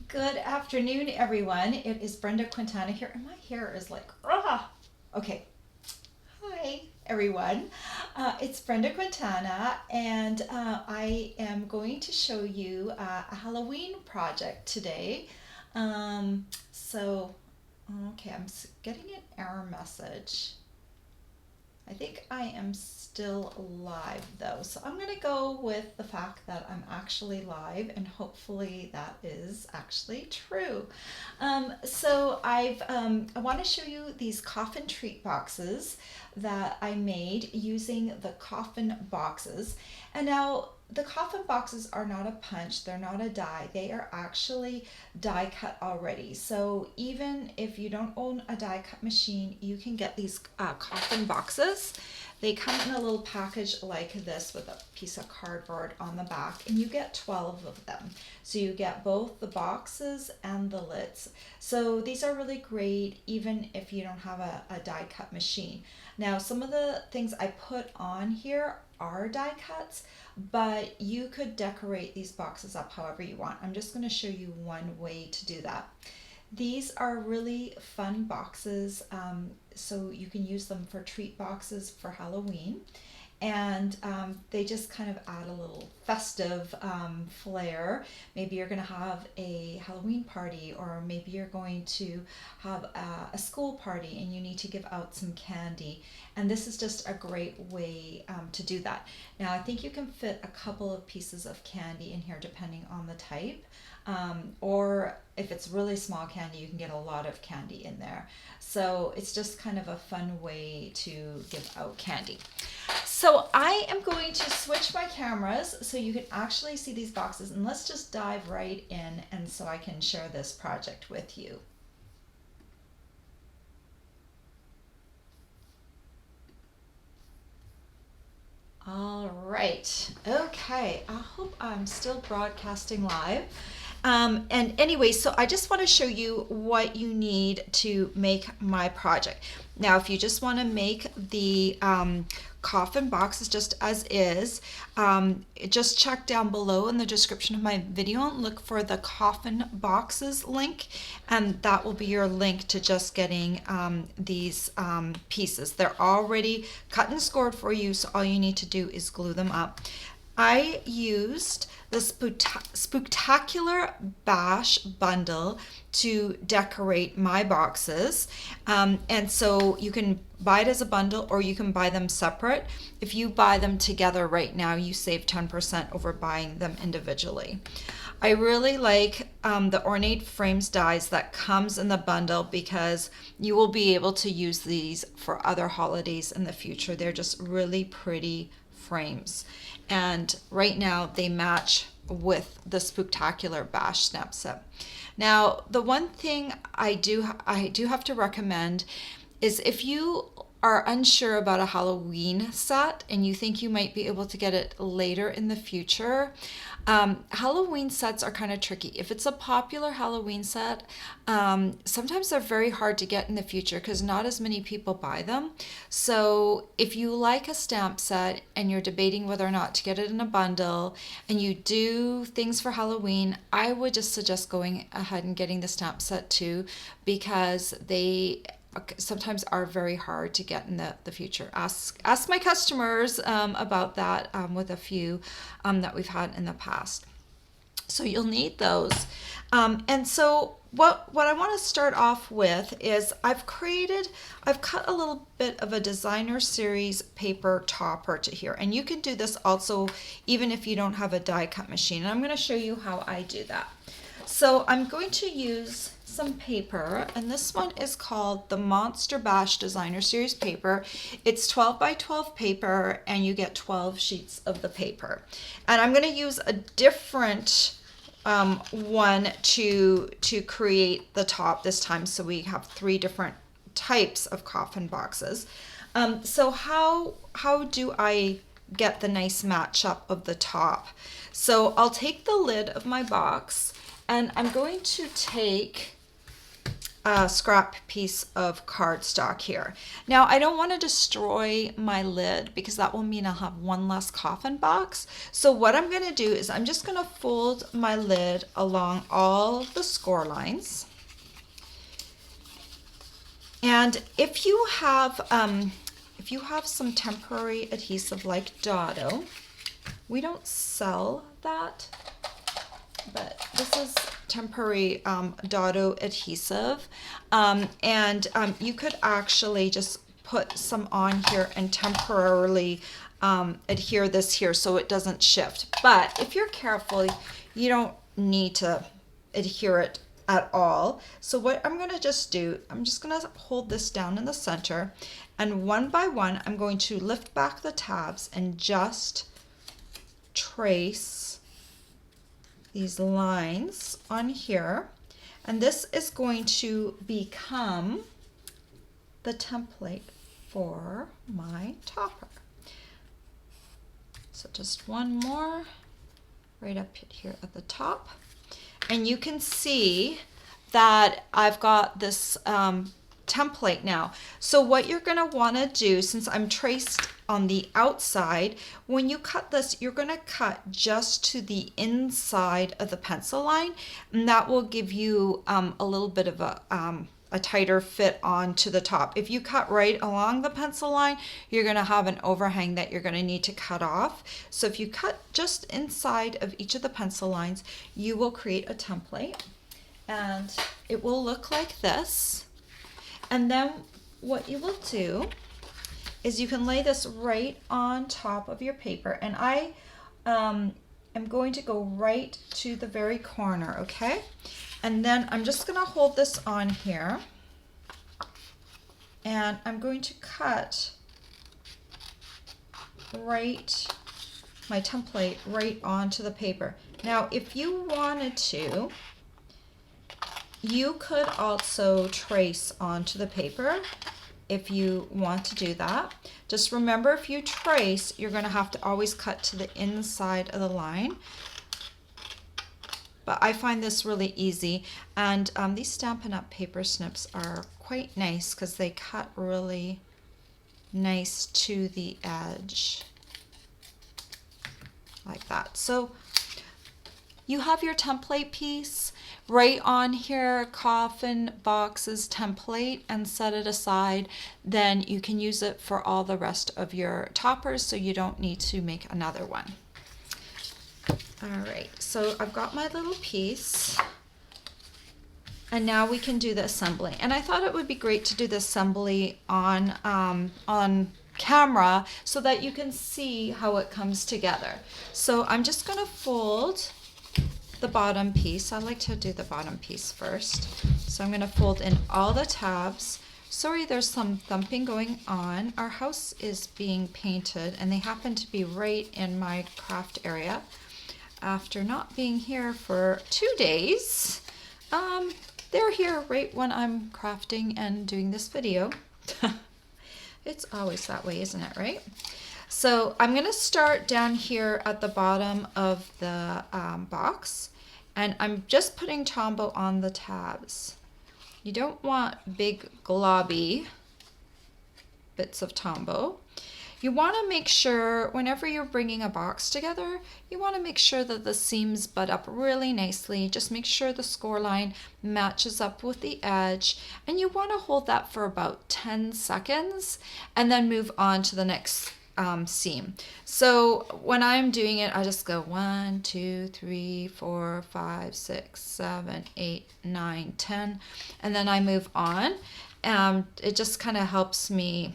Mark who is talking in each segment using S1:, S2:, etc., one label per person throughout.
S1: Good afternoon, everyone. It is Brenda Quintana here, and my hair is like, ah. Okay. Hi, everyone. It's Brenda Quintana, and I am going to show you a Halloween project today. Okay, getting an error message. I think I am still live though, so I'm going to go with the fact that I'm actually live, and hopefully that is actually true. I want to show you these Coffin Treat Boxes that I made using the Coffin boxes. And now the Coffin boxes are not a punch, they're not a die, they are actually die cut already. So even if you don't own a die cut machine, you can get these Coffin boxes. They come in a little package like this with a piece of cardboard on the back, and you get 12 of them. So you get both the boxes and the lids. So these are really great even if you don't have a die cut machine. Now, some of the things I put on here are die cuts, but you could decorate these boxes up however you want. I'm just going to show you one way to do that. These are really fun boxes, so you can use them for treat boxes for Halloween. And they just kind of add a little festive flair. Maybe you're going to have a Halloween party, or maybe you're going to have a school party and you need to give out some candy. And this is just a great way to do that. Now, I think you can fit a couple of pieces of candy in here depending on the type. Or if it's really small candy, you can get a lot of candy in there. So it's just kind of a fun way to give out candy. So I am going to switch my cameras so you can actually see these boxes, and let's just dive right in, and so I can share this project with you. All right. Okay. I hope I'm still broadcasting live. And anyway, so I just want to show you what you need to make my project. Now, if you just want to make the coffin boxes just as is, just check down below in the description of my video and look for the coffin boxes link, and that will be your link to just getting these pieces. They're already cut and scored for you, so all you need to do is glue them up. I used the Spooktacular Bash bundle to decorate my boxes, and so you can buy it as a bundle or you can buy them separate. If you buy them together right now, you save 10% over buying them individually. I really like the ornate frames dies that comes in the bundle, because you will be able to use these for other holidays in the future. They're just really pretty frames, and right now they match with the Spooktacular Bash snap set. Now, the one thing I do have to recommend is, if you are unsure about a Halloween set and you think you might be able to get it later in the future, Halloween sets are kind of tricky. If it's a popular Halloween set, sometimes they're very hard to get in the future because not as many people buy them. So if you like a stamp set and you're debating whether or not to get it in a bundle, and you do things for Halloween, I would just suggest going ahead and getting the stamp set too, because they sometimes are very hard to get in the future. Ask my customers about that with a few that we've had in the past. So you'll need those. And so what I want to start off with is I've cut a little bit of a designer series paper topper to here. And you can do this also even if you don't have a die cut machine. And I'm going to show you how I do that. So I'm going to use some paper, and this one is called the Monster Bash Designer Series paper. It's 12 by 12 paper, and you get 12 sheets of the paper. And I'm going to use a different one to create the top this time, so we have 3 different types of coffin boxes. So how do I get the nice matchup of the top? So I'll take the lid of my box, and I'm going to take scrap piece of cardstock here. Now I don't want to destroy my lid because that will mean I'll have one less coffin box. So what I'm going to do is I'm just going to fold my lid along all the score lines. And if you have some temporary adhesive like Dotto, we don't sell that, but this is temporary Dotto adhesive, and you could actually just put some on here and temporarily adhere this here so it doesn't shift. But if you're careful, you don't need to adhere it at all. So what I'm going to just do, I'm just going to hold this down in the center, and one by one I'm going to lift back the tabs and just trace these lines on here, and this is going to become the template for my topper. So just one more right up here at the top, and you can see that I've got this template now. So what you're going to want to do, since I'm traced on the outside, when you cut this, you're going to cut just to the inside of the pencil line, and that will give you a little bit of a tighter fit onto the top. If you cut right along the pencil line, you're going to have an overhang that you're going to need to cut off. So if you cut just inside of each of the pencil lines, you will create a template, and it will look like this. And then what you will do is you can lay this right on top of your paper, and I am going to go right to the very corner, okay? And then I'm just going to hold this on here, and I'm going to cut my template right onto the paper. Now if you wanted to, you could also trace onto the paper if you want to do that. Just remember, if you trace, you're going to have to always cut to the inside of the line. But I find this really easy, and these Stampin' Up paper snips are quite nice because they cut really nice to the edge like that. So you have your template piece right on here, Coffin Boxes template, and set it aside. Then you can use it for all the rest of your toppers, so you don't need to make another one. All right, so I've got my little piece, and now we can do the assembly. And I thought it would be great to do the assembly on camera so that you can see how it comes together. So I'm just going to fold the bottom piece. I like to do the bottom piece first. So I'm going to fold in all the tabs. Sorry, there's some thumping going on. Our house is being painted, and they happen to be right in my craft area. After not being here for 2 days, they're here right when I'm crafting and doing this video. It's always that way, isn't it, right? So I'm going to start down here at the bottom of the box, and I'm just putting Tombow on the tabs. You don't want big globby bits of Tombow. You want to make sure whenever you're bringing a box together, you want to make sure that the seams butt up really nicely. Just make sure the score line matches up with the edge, and you want to hold that for about 10 seconds and then move on to the next seam. So when I'm doing it, I just go 1, 2, 3, 4, 5, 6, 7, 8, 9, 10, and then I move on. It just kind of helps me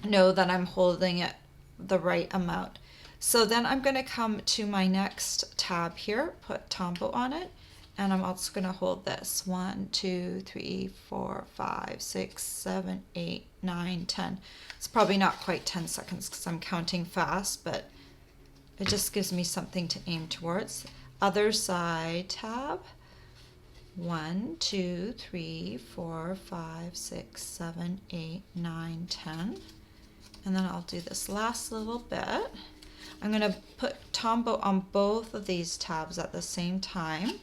S1: know that I'm holding it the right amount. So then I'm going to come to my next tab here, put Tombow on it, and I'm also going to hold this 1, 2, 3, 4, 5, 6, 7, 8, 9, 10. It's probably not quite 10 seconds because I'm counting fast, but it just gives me something to aim towards. Other side tab, 1, 2, 3, 4, 5, 6, 7, 8, 9, 10. And then I'll do this last little bit. I'm going to put Tombow on both of these tabs at the same time.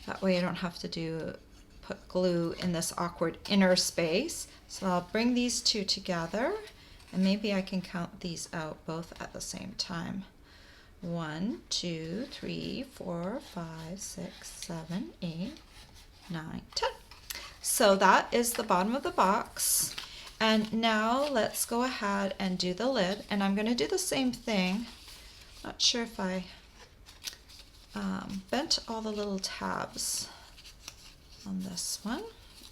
S1: That way I don't have to put glue in this awkward inner space. So I'll bring these two together, and maybe I can count these out both at the same time. 1, 2, 3, 4, 5, 6, 7, 8, 9, 10. So that is the bottom of the box. And now let's go ahead and do the lid. And I'm going to do the same thing. Not sure if I bent all the little tabs on this one.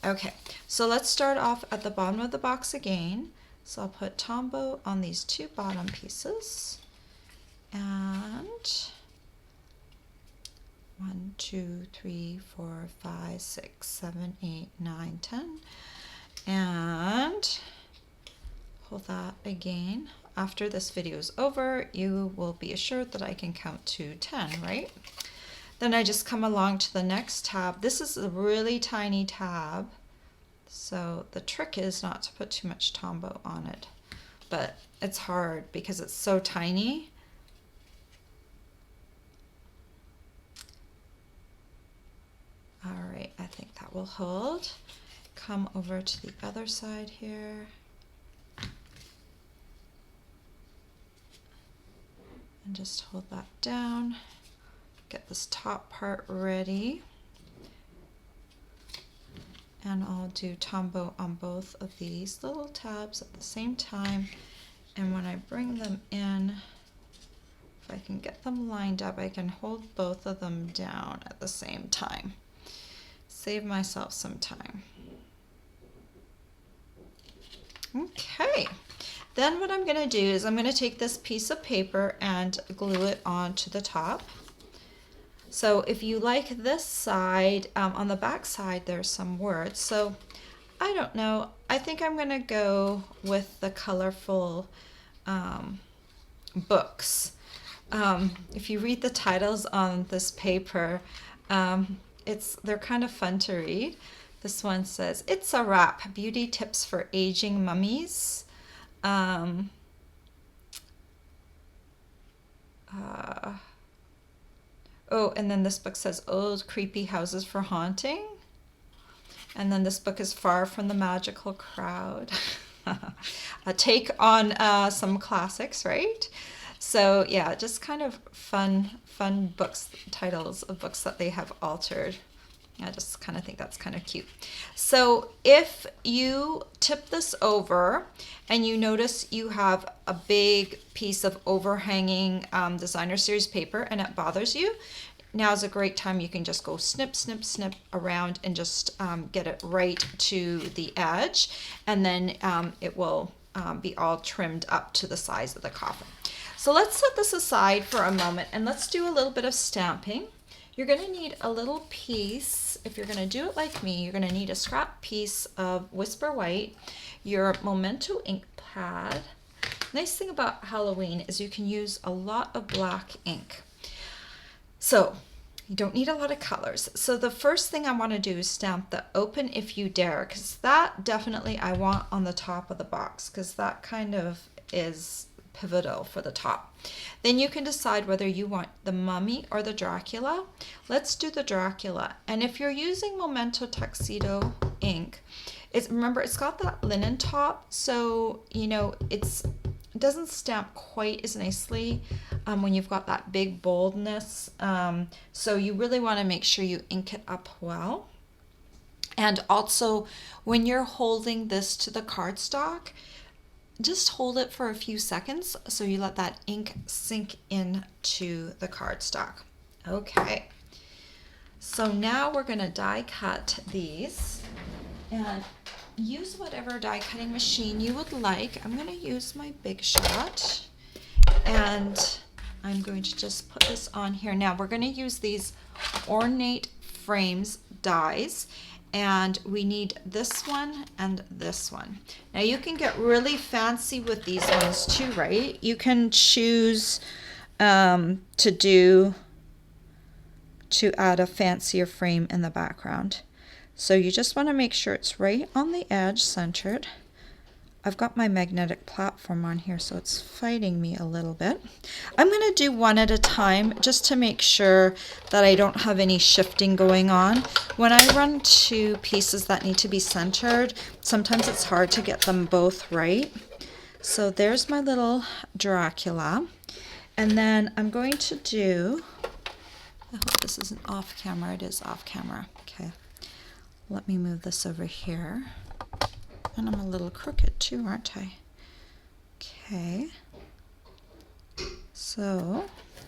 S1: Okay, so let's start off at the bottom of the box again. So I'll put Tombow on these two bottom pieces. And 1, 2, 3, 4, 5, 6, 7, 8, 9, 10. And hold that again. After this video is over, you will be assured that I can count to 10, right? Then I just come along to the next tab. This is a really tiny tab, so the trick is not to put too much Tombow on it, but it's hard because it's so tiny. All right, I think that will hold. Come over to the other side here. And just hold that down. Get this top part ready. And I'll do Tombow on both of these little tabs at the same time. And when I bring them in, if I can get them lined up, I can hold both of them down at the same time. Save myself some time. Okay, then what I'm going to do is I'm going to take this piece of paper and glue it onto the top. So if you like this side, on the back side there's some words. So I don't know, I think I'm going to go with the colorful books. If you read the titles on this paper, they're kind of fun to read. This one says, "It's a Wrap, Beauty Tips for Aging Mummies." Oh, and then this book says, "Old Creepy Houses for Haunting." And then this book is Far from the Magical Crowd. A take on some classics, right? So yeah, just kind of fun books, titles of books that they have altered. I just kind of think that's kind of cute. So if you tip this over and you notice you have a big piece of overhanging designer series paper and it bothers you, now's a great time. You can just go snip, snip, snip around and just get it right to the edge, and then it will be all trimmed up to the size of the coffin. So let's set this aside for a moment and let's do a little bit of stamping. You're going to need a little piece. If you're going to do it like me, you're going to need a scrap piece of Whisper White, your Memento ink pad. Nice thing about Halloween is you can use a lot of black ink. So you don't need a lot of colors. So the first thing I want to do is stamp the Open If You Dare, because that definitely I want on the top of the box, because that kind of is pivotal for the top. Then you can decide whether you want the Mummy or the Dracula. Let's do the Dracula. And if you're using Memento Tuxedo ink, remember it's got that linen top, so you know it doesn't stamp quite as nicely when you've got that big boldness. So you really want to make sure you ink it up well. And also when you're holding this to the cardstock, just hold it for a few seconds so you let that ink sink into the cardstock. Okay, so now we're going to die cut these, and use whatever die cutting machine you would like. I'm going to use my Big Shot, and I'm going to just put this on here. Now we're going to use these Ornate Frames dies, and we need this one and this one. Now you can get really fancy with these ones too, right? You can choose to add a fancier frame in the background. So you just want to make sure it's right on the edge, centered. I've got my magnetic platform on here, so it's fighting me a little bit. I'm going to do one at a time just to make sure that I don't have any shifting going on. When I run two pieces that need to be centered, sometimes it's hard to get them both right. So there's my little Dracula. And then I'm going to do, I hope this isn't off camera. It is off camera. Okay. Let me move this over here. And I'm a little crooked too, aren't I? Okay. So,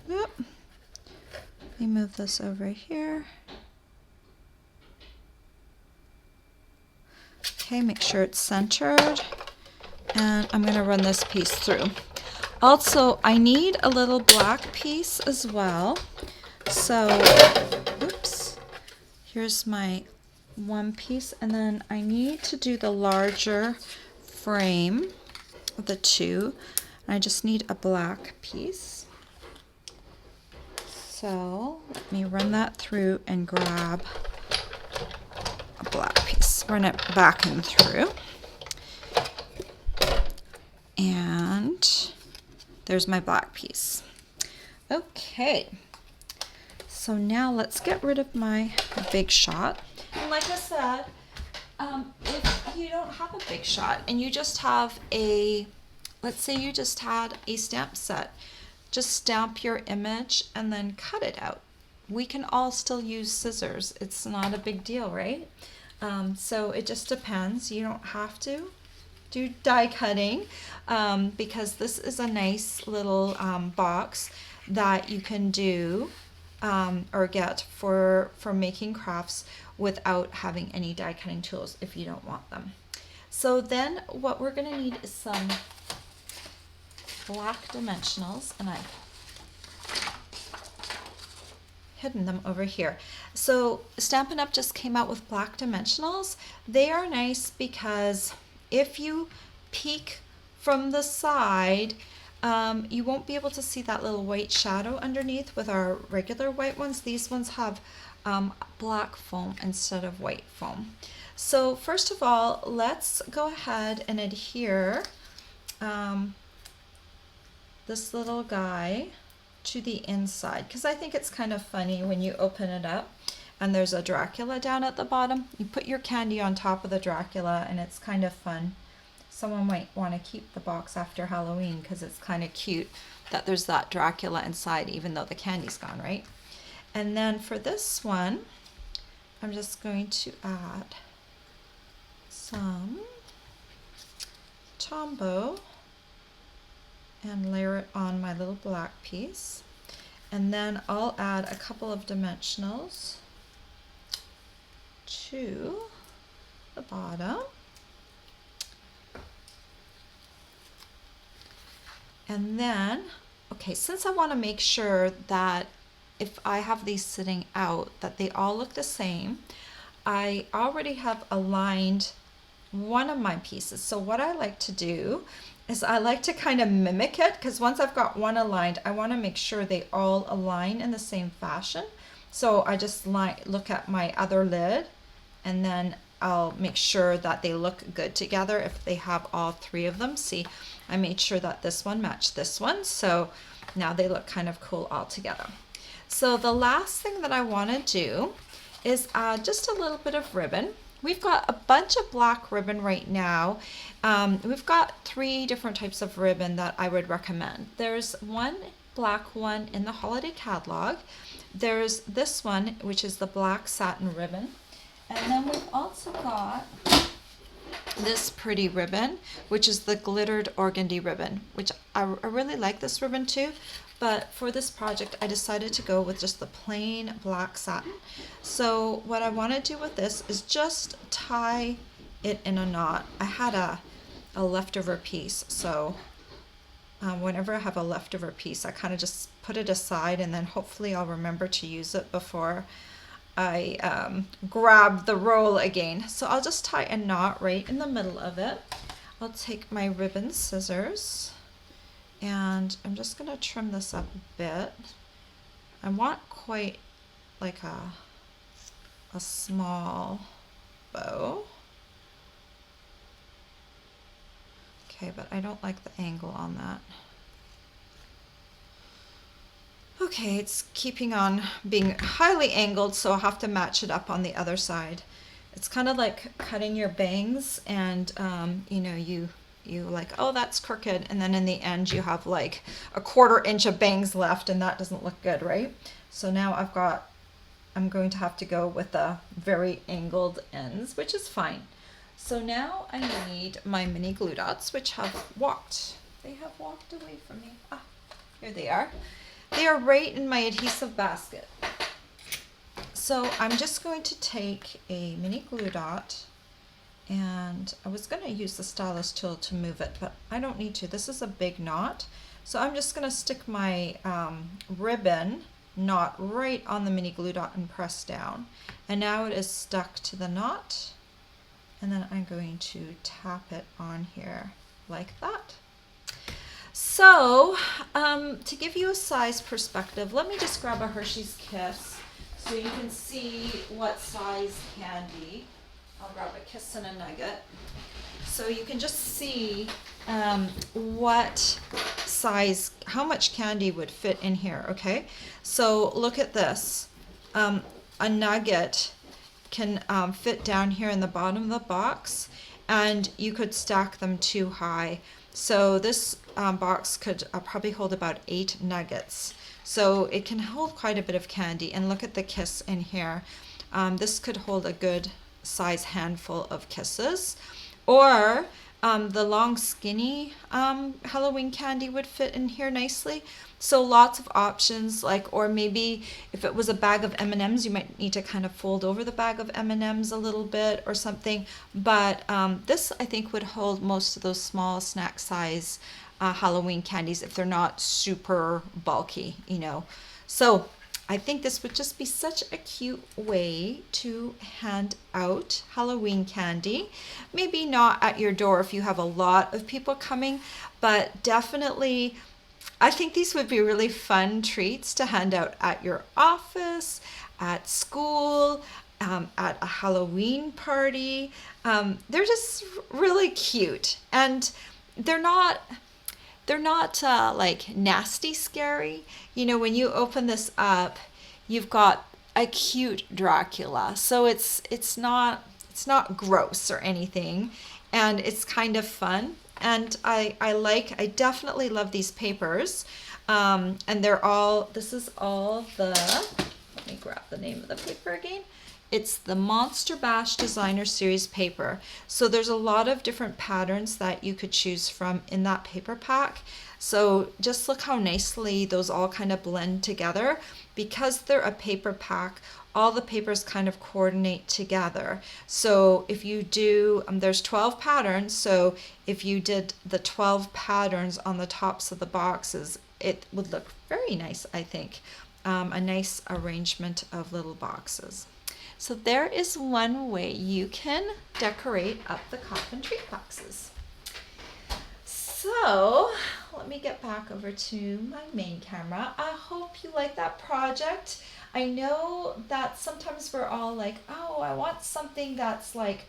S1: yep. Let me move this over here. Okay, make sure it's centered. And I'm going to run this piece through. Also, I need a little black piece as well. So, oops. Here's my one piece, and then I need to do the larger frame of the two. I just need a black piece. So let me run that through and grab a black piece. Run it back and through. And there's my black piece. Okay. So now let's get rid of my big shot. And like I said, if you don't have a big shot and you just have a, let's say you just had a stamp set, just stamp your image and then cut it out. We can all still use scissors. It's not a big deal, right? So it just depends. You don't have to do die cutting because this is a nice little box that you can do or get for making crafts without having any die cutting tools if you don't want them. So then what we're going to need is some black dimensionals, and I've hidden them over here. So Stampin' Up! Just came out with black dimensionals. They are nice because if you peek from the side, you won't be able to see that little white shadow underneath with our regular white ones. These ones have black foam instead of white foam. So first of all, let's go ahead and adhere this little guy to the inside, because I think it's kind of funny when you open it up and there's a Dracula down at the bottom. You put your candy on top of the Dracula and it's kind of fun. Someone might want to keep the box after Halloween because it's kind of cute that there's that Dracula inside even though the candy's gone, right? And then for this one, I'm just going to add some Tombow and layer it on my little black piece. And then I'll add a couple of dimensionals to the bottom. And then, okay, since I want to make sure that if I have these sitting out, that they all look the same, I already have aligned one of my pieces. So what I like to do is I like to kind of mimic it, because once I've got one aligned, I want to make sure they all align in the same fashion. So I just look at my other lid, and then I'll make sure that they look good together if they have all three of them. See, I made sure that this one matched this one, so now they look kind of cool all together. So the last thing that I want to do is add just a little bit of ribbon. We've got a bunch of black ribbon right now. We've got 3 different types of ribbon that I would recommend. There's one black one in the holiday catalog. There's this one, which is the black satin ribbon. And then we've also got this pretty ribbon, which is the glittered organdy ribbon, which I really like this ribbon too. But for this project, I decided to go with just the plain black satin. So what I want to do with this is just tie it in a knot. I had a leftover piece, so whenever I have a leftover piece, I kind of just put it aside, and then hopefully I'll remember to use it before I grab the roll again. So I'll just tie a knot right in the middle of it. I'll take my ribbon scissors, and I'm just going to trim this up a bit. I want quite like a small bow. Okay, but I don't like the angle on that. Okay, it's keeping on being highly angled, so I'll have to match it up on the other side. It's kind of like cutting your bangs, and you know, you like, oh, that's crooked, and then in the end you have like a 1/4 inch of bangs left, and that doesn't look good, right? So now I'm going to have to go with the very angled ends, which is fine. So now I need my mini glue dots, which have walked. They have walked away from me. Ah, here they are. They are right in my adhesive basket. So I'm just going to take a mini glue dot, and I was going to use the stylus tool to move it, but I don't need to. This is a big knot. So I'm just going to stick my ribbon knot right on the mini glue dot and press down. And now it is stuck to the knot. And then I'm going to tap it on here like that. So to give you a size perspective, let me just grab a Hershey's Kiss so you can see what size candy. I'll grab a Kiss and a Nugget. So you can just see what size, how much candy would fit in here, okay? So look at this. A nugget can fit down here in the bottom of the box, and you could stack them too high. So this box could probably hold about 8 nuggets. So it can hold quite a bit of candy. And look at the Kiss in here. This could hold a good size handful of kisses. Or the long skinny Halloween candy would fit in here nicely. So lots of options, like, or maybe if it was a bag of M&Ms, you might need to kind of fold over the bag of M&Ms a little bit or something. But this, I think, would hold most of those small snack size Halloween candies if they're not super bulky, you know. So I think this would just be such a cute way to hand out Halloween candy. Maybe not at your door if you have a lot of people coming, but definitely I think these would be really fun treats to hand out at your office, at school, at a Halloween party. They're just really cute, and they're not like nasty scary. You know, when you open this up, you've got a cute Dracula. So it's not gross or anything, and it's kind of fun. And I definitely love these papers. And this is all the, let me grab the name of the paper again. It's the Monster Bash Designer Series paper. So there's a lot of different patterns that you could choose from in that paper pack. So just look how nicely those all kind of blend together. Because they're a paper pack, all the papers kind of coordinate together. So if you do, there's 12 patterns. So if you did the 12 patterns on the tops of the boxes, it would look very nice, I think. A nice arrangement of little boxes. So there is one way you can decorate up the Coffin Treat Boxes. So let me get back over to my main camera. I hope you like that project. I know that sometimes we're all like, oh, I want something that's like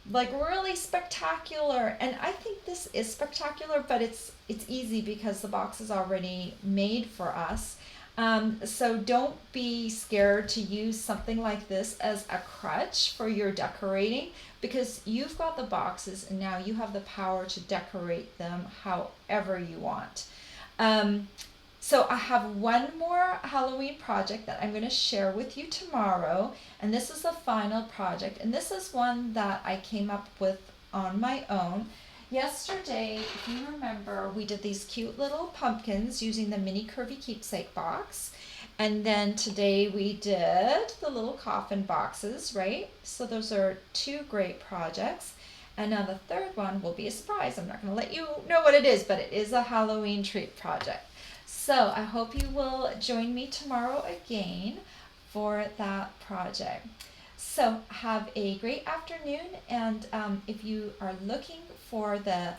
S1: really spectacular. And I think this is spectacular, but it's easy because the box is already made for us. So don't be scared to use something like this as a crutch for your decorating, because you've got the boxes and now you have the power to decorate them however you want. So I have one more Halloween project that I'm going to share with you tomorrow, and this is the final project, and this is one that I came up with on my own. Yesterday, if you remember, we did these cute little pumpkins using the mini curvy keepsake box. And then today we did the little coffin boxes, right? So those are 2 great projects. And now the third one will be a surprise. I'm not going to let you know what it is, but it is a Halloween treat project. So I hope you will join me tomorrow again for that project. So have a great afternoon, and if you are looking for the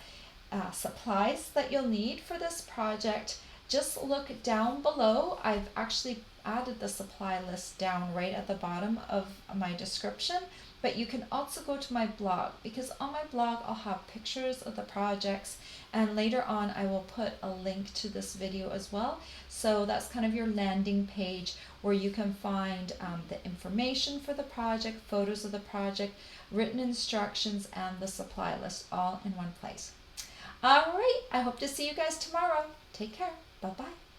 S1: supplies that you'll need for this project, just look down below. I've actually added the supply list down right at the bottom of my description, but you can also go to my blog, because on my blog I'll have pictures of the projects, and later on I will put a link to this video as well. So that's kind of your landing page where you can find the information for the project, photos of the project, written instructions, and the supply list all in one place. All right, I hope to see you guys tomorrow. Take care. Bye-bye.